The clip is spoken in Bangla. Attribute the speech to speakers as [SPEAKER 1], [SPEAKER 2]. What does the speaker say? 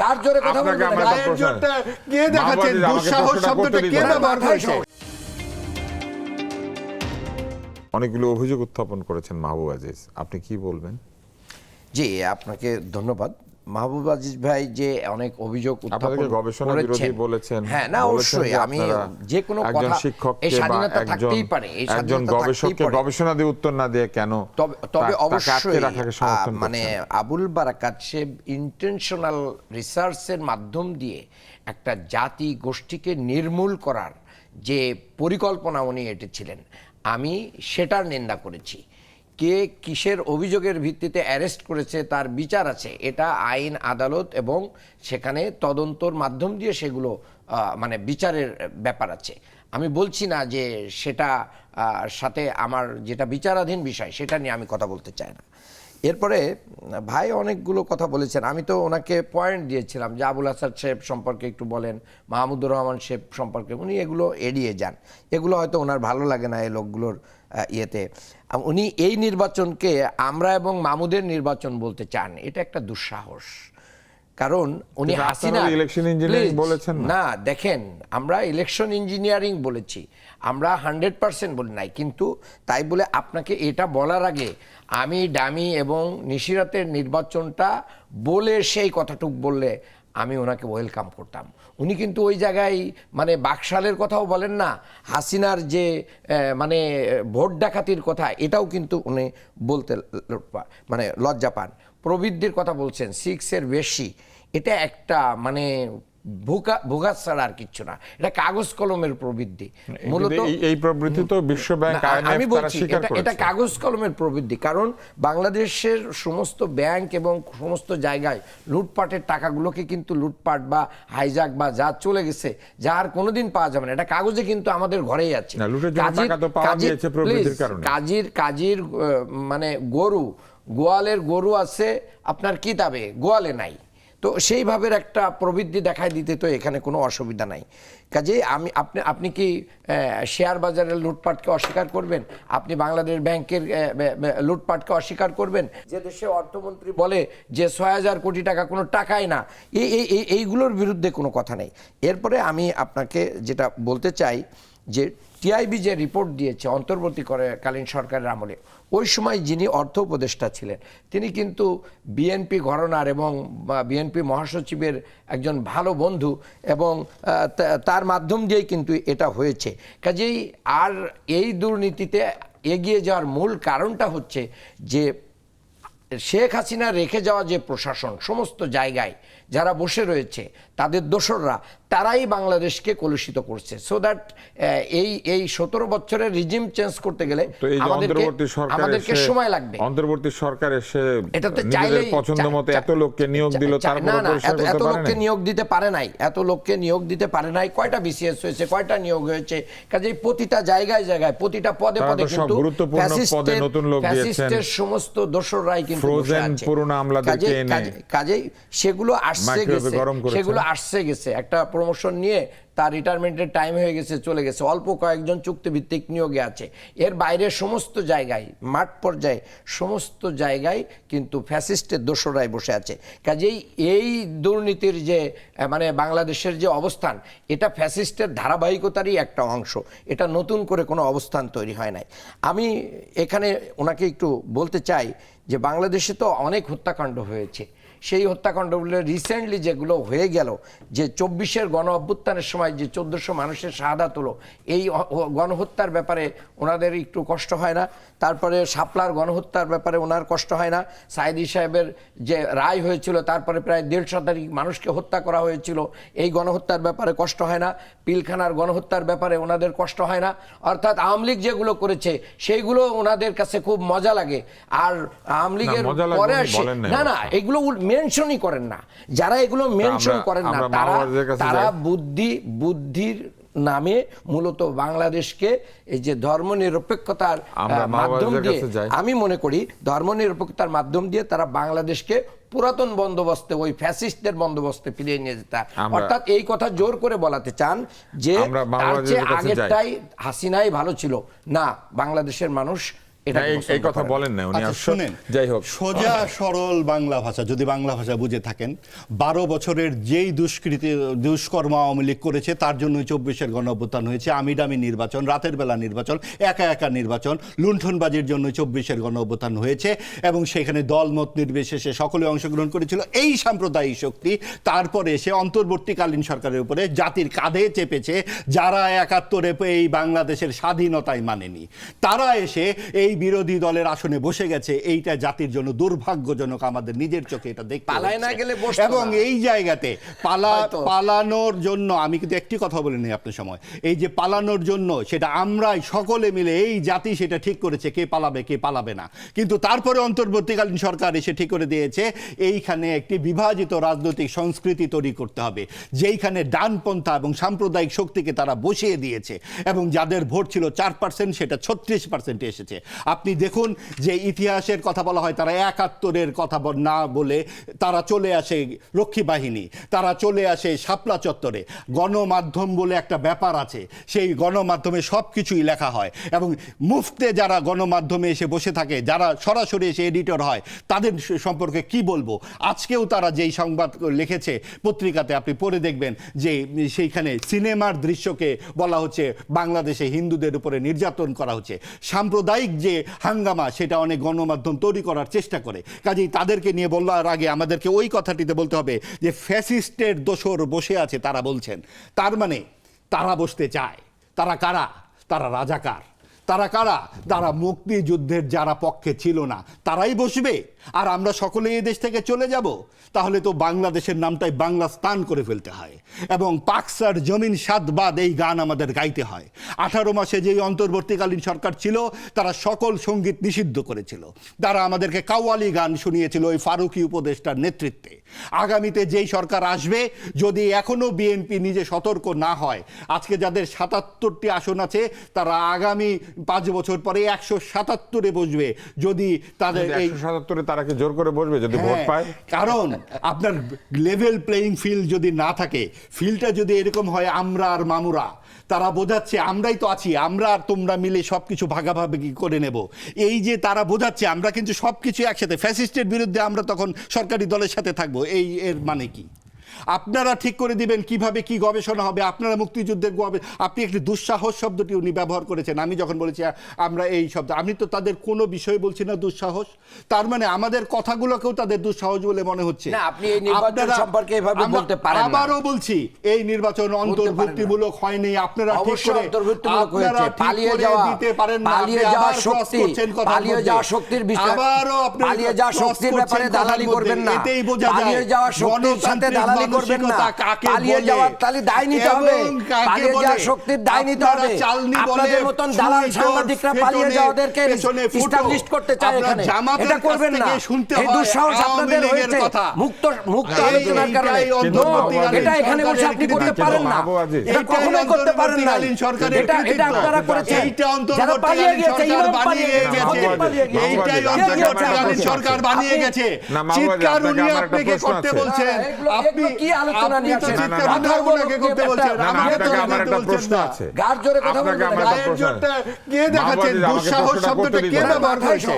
[SPEAKER 1] গার জোরে কথা বলবেন না।
[SPEAKER 2] গায়ের জোরটা কে দেখাচ্ছেন? দুঃসাহস শব্দটা কে ব্যবহার করেছে?
[SPEAKER 3] অনেকগুলো অভিযোগ উত্থাপন করেছেন মাহবুব আজিজ, আপনি কি বলবেন?
[SPEAKER 1] জি, আপনাকে ধন্যবাদ। মাহবুব আজিজ ভাই যে অনেক অভিযোগ উত্থাপন
[SPEAKER 3] গবেষণা বিরোধী বলেছেন।
[SPEAKER 1] হ্যাঁ, না অবশ্যই, আমি যে কোনো কথা, এই স্বাধীনতা থাকতেই পারে, এই
[SPEAKER 3] একজন গবেষককে গবেষণা দিয়ে উত্তর না দিয়ে কেন?
[SPEAKER 1] তবে অবশ্যই মানে আবুল বারাকাত সাহেব ইন্টেনশনাল রিসার্চের মাধ্যম দিয়ে একটা জাতি গোষ্ঠীকে নির্মূল করার যে পরিকল্পনা উনি এঁটেছিলেন, আমি সেটার নিন্দা করেছি। কে কিসের অভিযোগের ভিত্তিতে অ্যারেস্ট করেছে তার বিচার আছে, এটা আইন আদালত এবং সেখানে তদন্তর মাধ্যম দিয়ে সেগুলো মানে বিচারের ব্যাপার আছে। আমি বলছি না যে সেটা সাথে আমার যেটা বিচারাধীন বিষয় সেটা নিয়ে আমি কথা বলতে চাই না। এরপরে ভাই অনেকগুলো কথা বলেছেন, আমি তো ওনাকে পয়েন্ট দিয়েছিলাম যে আবুল হাসান সাহেব সম্পর্কে একটু বলেন, মাহমুদুর রহমান সাহেব সম্পর্কে, উনি এগুলো এড়িয়ে যান, এগুলো হয়তো ওনার ভালো লাগে না এই লোকগুলোর ইয়েতে। উনি এই নির্বাচনকে আমরা এবং মামুদের নির্বাচন বলতে চান, এটা একটা দুঃসাহস। কারণ উনি হাসিনা
[SPEAKER 3] ইলেকশন ইঞ্জিনিয়ারিং বলেছেন
[SPEAKER 1] না, দেখেন আমরা ইলেকশন ইঞ্জিনিয়ারিং বলেছি, আমরা 100% বলি নাই, কিন্তু তাই বলে আপনাকে এটা বলার আগে আমি ডামি এবং নিশিরাতের নির্বাচনটা বলে সেই কথাটুক বললে আমি ওনাকে ওয়েলকাম করতাম। উনি কিন্তু ওই জায়গায় মানে বাকশালের কথাও বলেন না, হাসিনার যে মানে ভোট ডাকাতির কথা এটাও কিন্তু উনি বলতে মানে লজ্জা পান। প্রবৃদ্ধির কথা বলছেন 6-এর বেশি, এটা একটা মানে ভোগা ছাড়া আর কিচ্ছু না, এটা কাগজ কলমের প্রবৃদ্ধি। মূলত এই প্রবৃদ্ধি তো বিশ্বব্যাংক আমি বলছি এটা কাগজ কলমের প্রবৃদ্ধি, কারণ বাংলাদেশের সমস্ত ব্যাংক এবং সমস্ত জায়গায় লুটপাটের টাকাগুলোকে কিন্তু লুটপাট বা হাইজাক বা যা চলে গেছে, যা আর কোনোদিন পাওয়া যাবে না, এটা কাগজে কিন্তু আমাদের ঘরেই আছে। কাজীর মানে গরু, গোয়ালের গরু আছে আপনার কিতাবে, গোয়ালে নাই, তো সেইভাবে একটা প্রবৃদ্ধি দেখায় দিতে তো এখানে কোনো অসুবিধা নাই। কাজেই আপনি কি শেয়ার বাজারের লুটপাটকে অস্বীকার করবেন? আপনি বাংলাদেশ ব্যাংকের লুটপাটকে অস্বীকার করবেন? যে দেশে অর্থমন্ত্রী বলে যে ৬,০০০ কোটি টাকা কোনো টাকাই না, এইগুলোর বিরুদ্ধে কোনো কথা নেই। এরপরে আমি আপনাকে যেটা বলতে চাই যে টিআইবি যে রিপোর্ট দিয়েছে অন্তর্বর্তীকালীন সরকারের আমলে, ওই সময় যিনি অর্থ উপদেষ্টা ছিলেন তিনি কিন্তু বিএনপি ঘরানার এবং বিএনপি মহাসচিবের একজন ভালো বন্ধু, এবং তার মাধ্যম দিয়েই কিন্তু এটা হয়েছে। কাজেই আর এই দুর্নীতিতে এগিয়ে যাওয়ার মূল কারণটা হচ্ছে যে শেখ হাসিনা রেখে যাওয়া যে প্রশাসন সমস্ত জায়গায় যারা বসে রয়েছে তাদের দোসররা, তারাই বাংলাদেশকে কলুষিত করছে। সো দ্যাট এই 17 বছরের রিজিম চেঞ্জ করতে গেলে আমাদেরকে সময় লাগবে।
[SPEAKER 3] অন্তর্বর্তী সরকার এসে
[SPEAKER 1] এটা তো চাইলেই
[SPEAKER 3] পছন্দ মতো এত লোককে নিয়োগ দিল,
[SPEAKER 1] এত লোককে নিয়োগ দিতে পারে নাই, এত লোককে নিয়োগ দিতে পারে নাই। কয়টা বিসিএস হয়েছে, কয়টা নিয়োগ হয়েছে? কাজেই প্রতিটা জায়গায় জায়গায় প্রতিটা পদে পদে কিন্তু
[SPEAKER 3] গুরুত্বপূর্ণ পদে নতুন লোক দিয়েছেন,
[SPEAKER 1] ফ্যাসিস্টের সমস্ত দোসররাই কিন্তু বসে আছে।
[SPEAKER 3] পুরনো আমলাদেরকে এনে
[SPEAKER 1] কাজেই সেগুলো আসছে গেছে একটা প্রমোশন নিয়ে তার রিটায়ারমেন্টের টাইম হয়ে গেছে, চলে গেছে, অল্প কয়েকজন চুক্তিভিত্তিক নিয়োগে আছে। এর বাইরে সমস্ত জায়গায় মাঠ পর্যায়ে সমস্ত জায়গায় কিন্তু ফ্যাসিস্টের দোসররাই বসে আছে। কাজেই এই দুর্নীতির যে মানে বাংলাদেশের যে অবস্থান, এটা ফ্যাসিস্টের ধারাবাহিকতারই একটা অংশ, এটা নতুন করে কোনো অবস্থান তৈরি হয় নাই। আমি এখানে ওনাকে একটু বলতে চাই যে বাংলাদেশে তো অনেক হত্যাকাণ্ড হয়েছে, সেই হত্যাকাণ্ডগুলো রিসেন্টলি যেগুলো হয়ে গেল, যে 24-এর গণ অভ্যুত্থানের সময় যে 1400 মানুষের শাহাদাত হলো, এই গণহত্যার ব্যাপারে ওনাদের একটু কষ্ট হয় না? তারপরে শাপলার গণহত্যার ব্যাপারে ওনার কষ্ট হয় না? সাইদি সাহেবের যে রায় হয়েছিল, তারপরে প্রায় 1.5 শতাধিক মানুষকে হত্যা করা হয়েছিল, এই গণহত্যার ব্যাপারে কষ্ট হয় না? পিলখানার গণহত্যার ব্যাপারে ওনাদের কষ্ট হয় না? অর্থাৎ আওয়ামী লীগ যেগুলো করেছে সেইগুলো ওনাদের কাছে খুব মজা লাগে, আর আওয়ামী লীগের পরে আসে না এগুলো মেনশনই করেন না। যারা এগুলো মেনশন করেন না তারা বুদ্ধির নামে মূলত বাংলাদেশকে এই যে ধর্মনিরপেক্ষতার মাধ্যম দিয়ে, আমি মনে করি ধর্মনিরপেক্ষতার মাধ্যম দিয়ে তারা বাংলাদেশকে পুরাতন বন্দোবস্তে, ওই ফ্যাসিস্টদের বন্দোবস্তে ফিরিয়ে নিয়ে যেতে, অর্থাৎ এই কথা জোর করে বলাতে চান যে আগেরটাই হাসিনাই ভালো ছিল। না, বাংলাদেশের মানুষ এটা
[SPEAKER 3] না, এই কথা বলেন না উনি।
[SPEAKER 2] আচ্ছা, শুনেন,
[SPEAKER 3] যাই হোক,
[SPEAKER 2] সোজা সরল বাংলা ভাষা, যদি বাংলা ভাষা বুঝে থাকেন, 12 বছরের যেই দুষ্কর্ম আওয়ামী লীগ করেছে তার জন্যই 24-এর গণঅভ্যুত্থান হয়েছে। আমিডামি নির্বাচন, রাতের বেলা নির্বাচন, একা একা নির্বাচন, লুণ্ঠনবাজির জন্য 24-এর গণঅভ্যুত্থান হয়েছে এবং সেখানে দলমত নির্বিশেষে সকলে অংশগ্রহণ করেছিল। এই সাম্প্রদায়িক শক্তি তারপরে এসে অন্তর্বর্তীকালীন সরকারের উপরে জাতির কাঁধে চেপেছে, যারা 71-এ এই বাংলাদেশের স্বাধীনতাই মানেনি, তারা এসে এই বিরোধী দলের আসনে বসে গেছে। এইটা জাতির জন্য দুর্ভাগ্যজনক, আমাদের নিজের চোখে এটা দেখতে
[SPEAKER 1] পালায় না
[SPEAKER 2] হচ্ছে।
[SPEAKER 1] গেলে বসতো
[SPEAKER 2] এবং
[SPEAKER 1] না।
[SPEAKER 2] এই জায়গাতে পালানোর জন্য আমি কিন্তু একটি কথা বলিনি আপনার সময়, এই যে পালানোর জন্য সেটা আমরাই সকলে মিলে এই জাতি সেটা ঠিক করেছে কে পালাবে কে পালাবে না। কিন্তু তারপরে অন্তর্বর্তীকালীন সরকার এসে ঠিক করে দিয়েছে এইখানে একটি বিভাজিত রাজনৈতিক সংস্কৃতি তৈরি করতে হবে, যেইখানে ডানপন্থা এবং সাম্প্রদায়িক শক্তিকে তারা বসিয়ে দিয়েছে এবং যাদের ভোট ছিল 4% সেটা 36% এসেছে। আপনি দেখুন যে ইতিহাসের কথা বলা হয়, তারা 71-এর কথা না বলে তারা চলে আসে রক্ষী বাহিনী, তারা চলে আসে শাপলা চত্বরে। গণমাধ্যম বলে একটা ব্যাপার আছে, সেই গণমাধ্যমে সব কিছুই লেখা হয় এবং মুফতে যারা গণমাধ্যমে এসে বসে থাকে, যারা সরাসরি এসে এডিটর হয়, তাদের সম্পর্কে কি বলবো। আজকেও তারা যেই সংবাদ লিখেছে পত্রিকাতে আপনি পড়ে দেখবেন যে সেইখানে সিনেমার দৃশ্যকে বলা হচ্ছে বাংলাদেশে হিন্দুদের উপরে নির্যাতন করা হচ্ছে। সাম্প্রদায়িক যে হাঙ্গামা সেটা অনেক গণমাধ্যম তৈরি করার চেষ্টা করে। কাজেই তাদেরকে নিয়ে বলার আগে আমাদেরকে ওই কথাটিতে বলতে হবে যে ফ্যাসিস্টের দোসর বসে আছে তারা বলছেন, তার মানে তারা বসতে চায়। তারা কারা? তারা রাজাকার। তারা কারা? তারা মুক্তিযুদ্ধের যারা পক্ষে ছিল না তারাই বসবে, আর আমরা সকলে এই দেশ থেকে চলে যাব। তাহলে তো বাংলাদেশের নামটাই বাংলাস্তান করে ফেলতে হয় এবং পাকসার জমিন সাতবাদ এই গান আমাদের গাইতে হয়। 18 মাসে যেই অন্তর্বর্তীকালীন সরকার ছিল তারা সকল সঙ্গীত নিষিদ্ধ করেছিল, তারা আমাদেরকে কাওয়ালি গান শুনিয়েছিল ওই ফারুকি উপদেষ্টার নেতৃত্বে। আগামীতে যেই সরকার আসবে, যদি এখনো বিএনপি নিজে সতর্ক না হয়, আজকে যাদের 77টি আসন আছে তারা আগামী 5 বছর পরে 177-এ বসবে। যদি তাদের এই
[SPEAKER 3] 177-এ তারা কি জোর করে বসবে যদি ভোট পায়?
[SPEAKER 2] কারণ আপনার লেভেল প্লেইং ফিল্ড যদি না থাকে, ফিল্ডটা যদি এরকম হয় আমরা আর মামুরা, তারা বোঝাচ্ছে আমরাই তো আছি, আমরা আর তোমরা মিলে সবকিছু ভাগাভাগি করে নেব, এই যে তারা বোঝাচ্ছে আমরা কিন্তু সবকিছু একসাথে, ফ্যাসিস্টের বিরুদ্ধে আমরা তখন সরকারি দলের সাথে থাকবো, এই এর মানে কি? আপনারা ঠিক করে দিবেন কিভাবে কি গবেষণা হবে। আপনারা মুক্তিযুদ্ধের আপনি একটি দুঃসাহস শব্দটি উনি ব্যবহার করেছেন। আমি যখন বলেছি আমরা এই শব্দ, আমি তো তাদের কোনো বিষয় বলছি না দুঃসাহস, তার মানে আমাদের কথাগুলোকেও তাদের দুঃসাহস বলে মনে হচ্ছে।
[SPEAKER 1] না, আপনি এই নির্বাচন সম্পর্কে এভাবে বলতে পারেন না।
[SPEAKER 2] আবারও বলছি এই নির্বাচন অন্তর্ভুক্তিমূলক হয়নি। আপনারা ঠিক করে
[SPEAKER 1] অন্তর্ভুক্তিমূলক হয়েছে, পালিয়ে যাওয়া
[SPEAKER 2] দিতে পারেন না,
[SPEAKER 1] পালিয়ে যাওয়া শক্তি, পালিয়ে যাওয়া শক্তির বিষয়,
[SPEAKER 2] আবারও আপনি
[SPEAKER 1] পালিয়ে যাওয়া শক্তির ব্যাপারে দালালি করবেন না।
[SPEAKER 2] এটাই বোঝা যায়
[SPEAKER 1] পালিয়ে যাওয়া শক্তির সাথে দালালি করবেন না। পালিয়ে যাওয়ার তাহলে দায় নিতে হবে, পালিয়ে যাওয়ার শক্তির দায় নিতে হবে। আপনাদের মতন দালাল সাংবাদিকরা পালিয়ে যাওয়াদেরকে এস্টাবলিশ করতে চায় এখানে, এটা করবেন না। এই দুঃসাহস আপনাদের হয়েছে মুক্ত আলোচনার কারণে। এটা এখানে বসে আপনি করতে পারেন না, এটা কখনোই করতে পারেন না। এটা আপনারা করেছেন, যারা পালিয়ে গেছে, ইমাম পালিয়ে গেছে, খতিব পালিয়ে গেছে,
[SPEAKER 2] এইটাই অন্তর্বর্তীকালীন সরকার বানিয়ে গেছে। চিৎকার উনি আপনাকে করতে বলছেন, আপনি
[SPEAKER 1] কি আলোচনা নিয়ে আসেন?
[SPEAKER 2] কে দেখাচ্ছেন দুঃসাহস শব্দটা কে ব্যবহার করেছে?